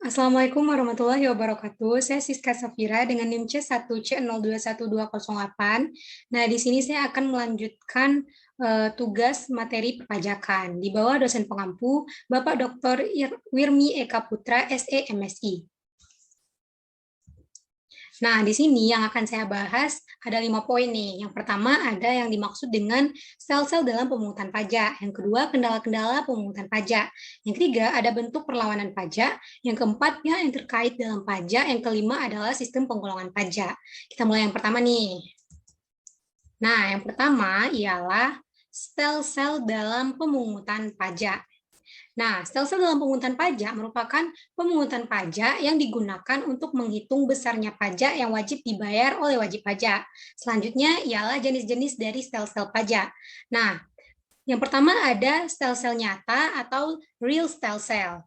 Assalamualaikum warahmatullahi wabarakatuh. Saya Siska Safira dengan NIM C1C021208. Nah, di sini saya akan melanjutkan tugas materi perpajakan di bawah dosen pengampu Bapak Dr. Wirmi Eka Putra, SE MSI. Nah, di sini yang akan saya bahas ada 5 poin nih. Yang pertama ada yang dimaksud dengan sel-sel dalam pemungutan pajak. Yang kedua, kendala-kendala pemungutan pajak. Yang ketiga, ada bentuk perlawanan pajak. Yang keempat, yang terkait dalam pajak. Yang kelima adalah sistem penggolongan pajak. Kita mulai yang pertama nih. Nah, yang pertama ialah sel-sel dalam pemungutan pajak. Nah, sel-sel dalam pemungutan pajak merupakan pemungutan pajak yang digunakan untuk menghitung besarnya pajak yang wajib dibayar oleh wajib pajak. Selanjutnya ialah jenis-jenis dari sel-sel pajak. Nah, yang pertama ada sel-sel nyata atau real sel-sel,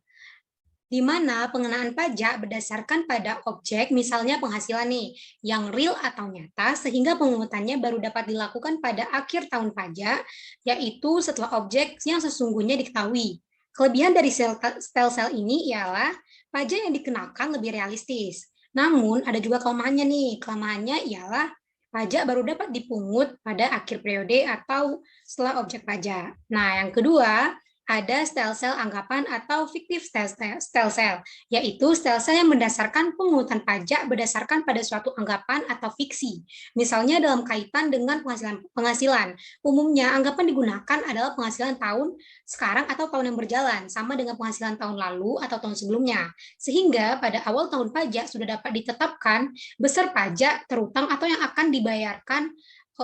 di mana pengenaan pajak berdasarkan pada objek, misalnya penghasilan nih, yang real atau nyata, sehingga pemungutannya baru dapat dilakukan pada akhir tahun pajak, yaitu setelah objek yang sesungguhnya diketahui. Kelebihan dari sel-sel ini ialah pajak yang dikenakan lebih realistis. Namun, ada juga kelemahannya nih. Kelemahannya ialah pajak baru dapat dipungut pada akhir periode atau setelah objek pajak. Nah, yang kedua, ada sel-sel anggapan atau fiktif sel-sel, yaitu sel-sel yang berdasarkan pemungutan pajak berdasarkan pada suatu anggapan atau fiksi. Misalnya dalam kaitan dengan penghasilan. Umumnya anggapan digunakan adalah penghasilan tahun sekarang atau tahun yang berjalan, sama dengan penghasilan tahun lalu atau tahun sebelumnya. Sehingga pada awal tahun pajak sudah dapat ditetapkan besar pajak terutang atau yang akan dibayarkan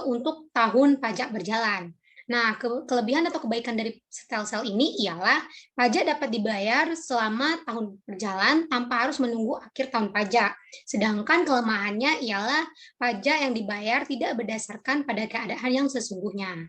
untuk tahun pajak berjalan. Nah, kelebihan atau kebaikan dari sel-sel ini ialah pajak dapat dibayar selama tahun berjalan tanpa harus menunggu akhir tahun pajak. Sedangkan kelemahannya ialah pajak yang dibayar tidak berdasarkan pada keadaan yang sesungguhnya.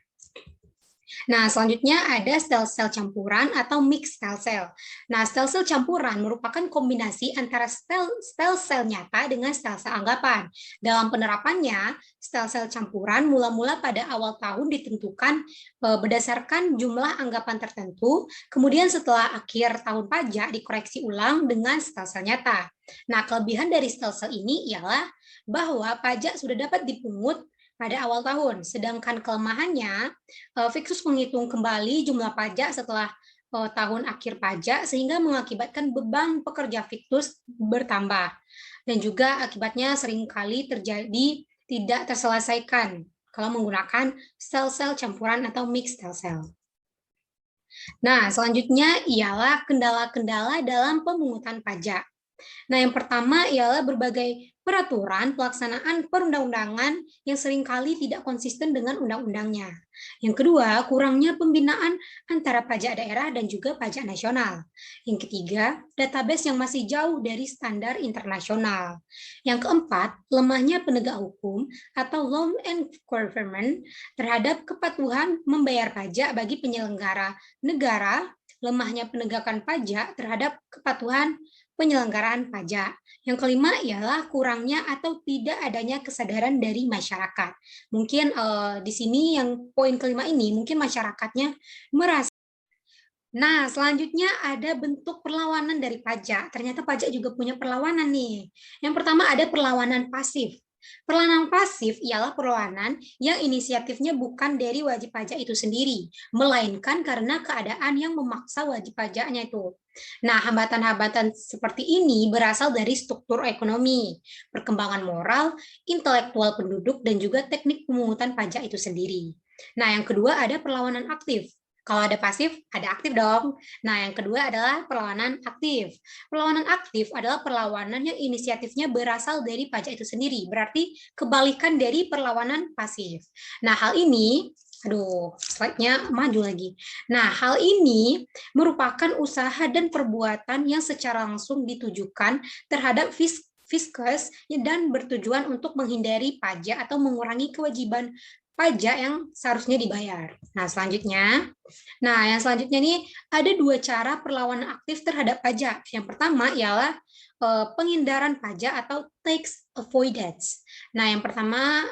Nah, selanjutnya ada sel-sel campuran atau mixed sel-sel. Nah, sel-sel campuran merupakan kombinasi antara sel-sel nyata dengan sel-sel anggapan. Dalam penerapannya, sel-sel campuran mula-mula pada awal tahun ditentukan berdasarkan jumlah anggapan tertentu, kemudian setelah akhir tahun pajak dikoreksi ulang dengan sel-sel nyata. Nah, kelebihan dari sel-sel ini ialah bahwa pajak sudah dapat dipungut pada awal tahun, sedangkan kelemahannya Fiksus menghitung kembali jumlah pajak setelah tahun akhir pajak sehingga mengakibatkan beban pekerja Fiktus bertambah dan juga akibatnya seringkali terjadi tidak terselesaikan kalau menggunakan sel-sel campuran atau mixed sel-sel. Nah, selanjutnya ialah kendala-kendala dalam pemungutan pajak. Nah, yang pertama ialah berbagai peraturan pelaksanaan perundang-undangan yang seringkali tidak konsisten dengan undang-undangnya. Yang kedua, kurangnya pembinaan antara pajak daerah dan juga pajak nasional. Yang ketiga, database yang masih jauh dari standar internasional. Yang keempat, lemahnya penegak hukum atau law enforcement terhadap kepatuhan membayar pajak bagi penyelenggara negara, lemahnya penegakan pajak terhadap kepatuhan penyelenggaraan pajak. Yang kelima ialah kurangnya atau tidak adanya kesadaran dari masyarakat. Mungkin di sini yang poin kelima ini mungkin masyarakatnya merasa. Nah, selanjutnya ada bentuk perlawanan dari pajak. Ternyata pajak juga punya perlawanan nih. Yang pertama ada perlawanan pasif. Perlawanan pasif ialah perlawanan yang inisiatifnya bukan dari wajib pajak itu sendiri, melainkan karena keadaan yang memaksa wajib pajaknya itu. Nah, hambatan-hambatan seperti ini berasal dari struktur ekonomi, perkembangan moral, intelektual penduduk, dan juga teknik pemungutan pajak itu sendiri. Nah, yang kedua ada perlawanan aktif. Kalau ada pasif, ada aktif dong. Nah, yang kedua adalah perlawanan aktif. Perlawanan aktif adalah perlawanan yang inisiatifnya berasal dari pajak itu sendiri. Berarti kebalikan dari perlawanan pasif. Nah, hal ini, slide-nya maju lagi. Nah, hal ini merupakan usaha dan perbuatan yang secara langsung ditujukan terhadap fiskus dan bertujuan untuk menghindari pajak atau mengurangi kewajiban pajak yang seharusnya dibayar. Nah, yang selanjutnya nih ada dua cara perlawanan aktif terhadap pajak. Yang pertama ialah penghindaran pajak atau tax avoidance. Nah, yang pertama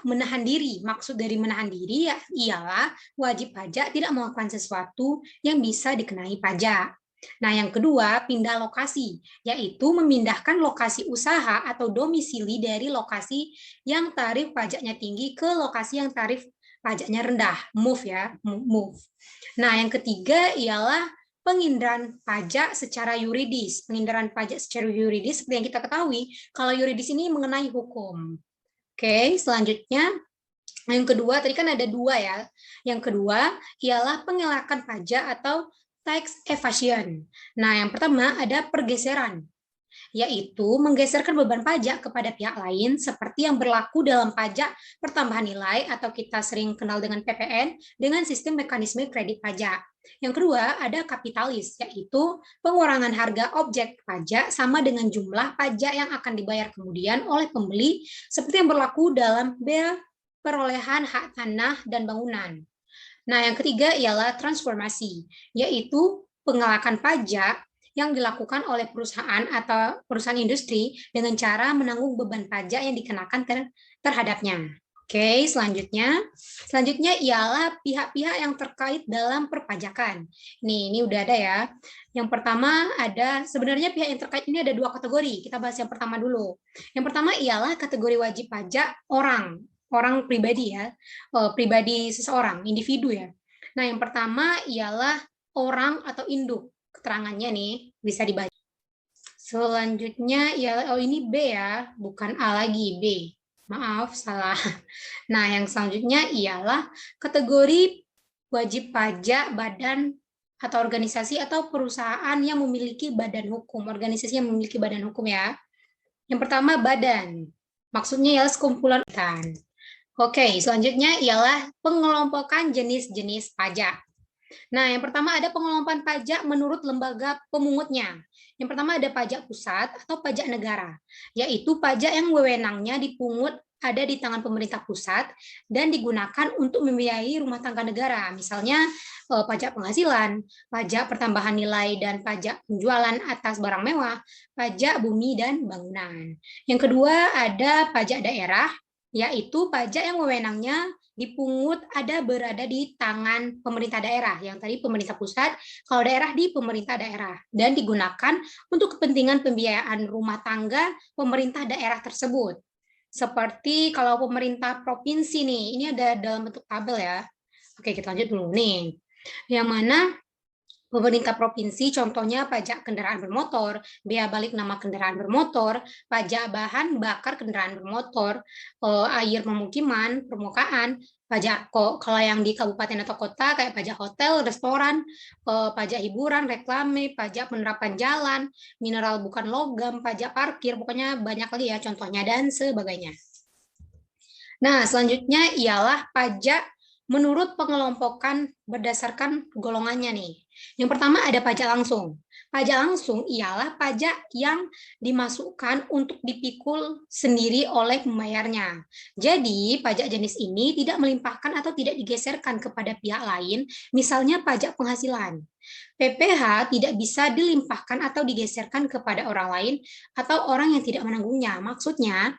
menahan diri. Maksud dari menahan diri ialah wajib pajak tidak melakukan sesuatu yang bisa dikenai pajak. Nah, yang kedua, pindah lokasi, yaitu memindahkan lokasi usaha atau domisili dari lokasi yang tarif pajaknya tinggi ke lokasi yang tarif pajaknya rendah. Move ya, move. Nah, yang ketiga ialah pengindaran pajak secara yuridis. Pengindaran pajak secara yuridis, seperti yang kita ketahui, kalau yuridis ini mengenai hukum. Oke, selanjutnya yang kedua, tadi kan ada dua ya. Yang kedua ialah pengelakan pajak atau tax evasion. Nah, yang pertama ada pergeseran, yaitu menggeserkan beban pajak kepada pihak lain seperti yang berlaku dalam pajak pertambahan nilai atau kita sering kenal dengan PPN dengan sistem mekanisme kredit pajak. Yang kedua ada kapitalis, yaitu pengurangan harga objek pajak sama dengan jumlah pajak yang akan dibayar kemudian oleh pembeli seperti yang berlaku dalam bea perolehan hak tanah dan bangunan. Nah, yang ketiga ialah transformasi, yaitu pengelakan pajak yang dilakukan oleh perusahaan atau perusahaan industri dengan cara menanggung beban pajak yang dikenakan terhadapnya. Oke, selanjutnya ialah pihak-pihak yang terkait dalam perpajakan. Ini udah ada ya. Yang pertama ada, sebenarnya pihak yang terkait ini ada dua kategori. Kita bahas yang pertama dulu. Yang pertama ialah kategori wajib pajak orang pribadi ya, pribadi seseorang, individu ya. Nah, yang pertama ialah orang atau induk. Keterangannya nih bisa dibaca. Selanjutnya ya, ini B ya, bukan A lagi, B. Maaf, salah. Nah, yang selanjutnya ialah kategori wajib pajak badan atau organisasi atau perusahaan yang memiliki badan hukum, organisasi yang memiliki badan hukum ya. Yang pertama badan, maksudnya ialah sekumpulan. Oke, selanjutnya ialah pengelompokan jenis-jenis pajak. Nah, yang pertama ada pengelompokan pajak menurut lembaga pemungutnya. Yang pertama ada pajak pusat atau pajak negara, yaitu pajak yang wewenangnya dipungut ada di tangan pemerintah pusat dan digunakan untuk membiayai rumah tangga negara, misalnya pajak penghasilan, pajak pertambahan nilai, dan pajak penjualan atas barang mewah, pajak bumi dan bangunan. Yang kedua ada pajak daerah, yaitu pajak yang wewenangnya dipungut berada di tangan pemerintah daerah, yang tadi pemerintah pusat, kalau daerah di pemerintah daerah, dan digunakan untuk kepentingan pembiayaan rumah tangga pemerintah daerah tersebut. Seperti kalau pemerintah provinsi nih, ini ada dalam bentuk tabel ya. Oke, kita lanjut dulu nih. Yang mana pemerintah provinsi, contohnya pajak kendaraan bermotor, bea balik nama kendaraan bermotor, pajak bahan bakar kendaraan bermotor, air pemukiman, permukaan, pajak kalau yang di kabupaten atau kota kayak pajak hotel, restoran, pajak hiburan, reklame, pajak penerapan jalan, mineral bukan logam, pajak parkir, pokoknya banyak lagi ya contohnya dan sebagainya. Nah, selanjutnya ialah pajak menurut pengelompokan berdasarkan golongannya nih. Yang pertama ada pajak langsung. Pajak langsung ialah pajak yang dimasukkan untuk dipikul sendiri oleh pembayarnya. Jadi, pajak jenis ini tidak melimpahkan atau tidak digeserkan kepada pihak lain, misalnya pajak penghasilan. PPh tidak bisa dilimpahkan atau digeserkan kepada orang lain atau orang yang tidak menanggungnya. Maksudnya,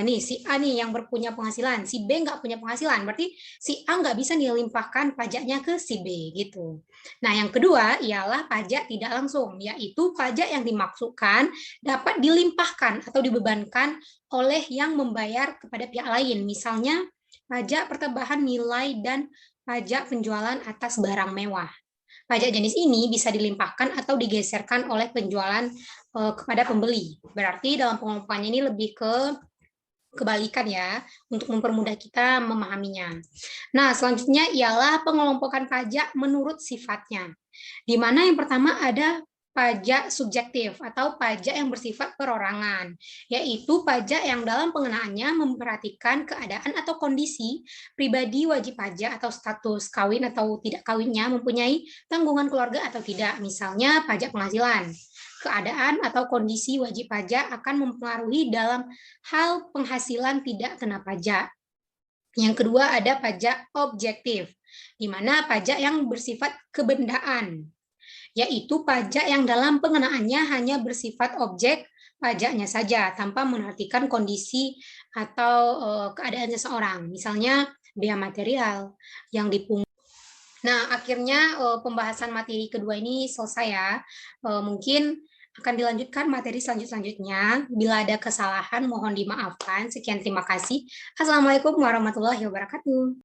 nih si A nih yang berpunya penghasilan, si B nggak punya penghasilan, berarti si A nggak bisa dilimpahkan pajaknya ke si B gitu. Nah, yang kedua ialah pajak tidak langsung, yaitu pajak yang dimaksudkan dapat dilimpahkan atau dibebankan oleh yang membayar kepada pihak lain, misalnya pajak pertambahan nilai dan pajak penjualan atas barang mewah. Pajak jenis ini bisa dilimpahkan atau digeserkan oleh penjualan kepada pembeli. Berarti dalam pengelompokannya ini lebih ke kebalikan ya, untuk mempermudah kita memahaminya. Nah, selanjutnya ialah pengelompokan pajak menurut sifatnya. Di mana yang pertama ada pajak subjektif atau pajak yang bersifat perorangan, yaitu pajak yang dalam pengenaannya memperhatikan keadaan atau kondisi pribadi wajib pajak atau status kawin atau tidak kawinnya, mempunyai tanggungan keluarga atau tidak, misalnya pajak penghasilan. Keadaan atau kondisi wajib pajak akan mempengaruhi dalam hal penghasilan tidak kena pajak. Yang kedua ada pajak objektif, di mana pajak yang bersifat kebendaan, yaitu pajak yang dalam pengenaannya hanya bersifat objek pajaknya saja, tanpa memperhatikan kondisi atau keadaan seseorang. Misalnya bea material yang dipungut. Nah, akhirnya, pembahasan materi kedua ini selesai ya. Mungkin akan dilanjutkan materi selanjutnya. Bila ada kesalahan mohon dimaafkan. Sekian terima kasih. Assalamualaikum warahmatullahi wabarakatuh.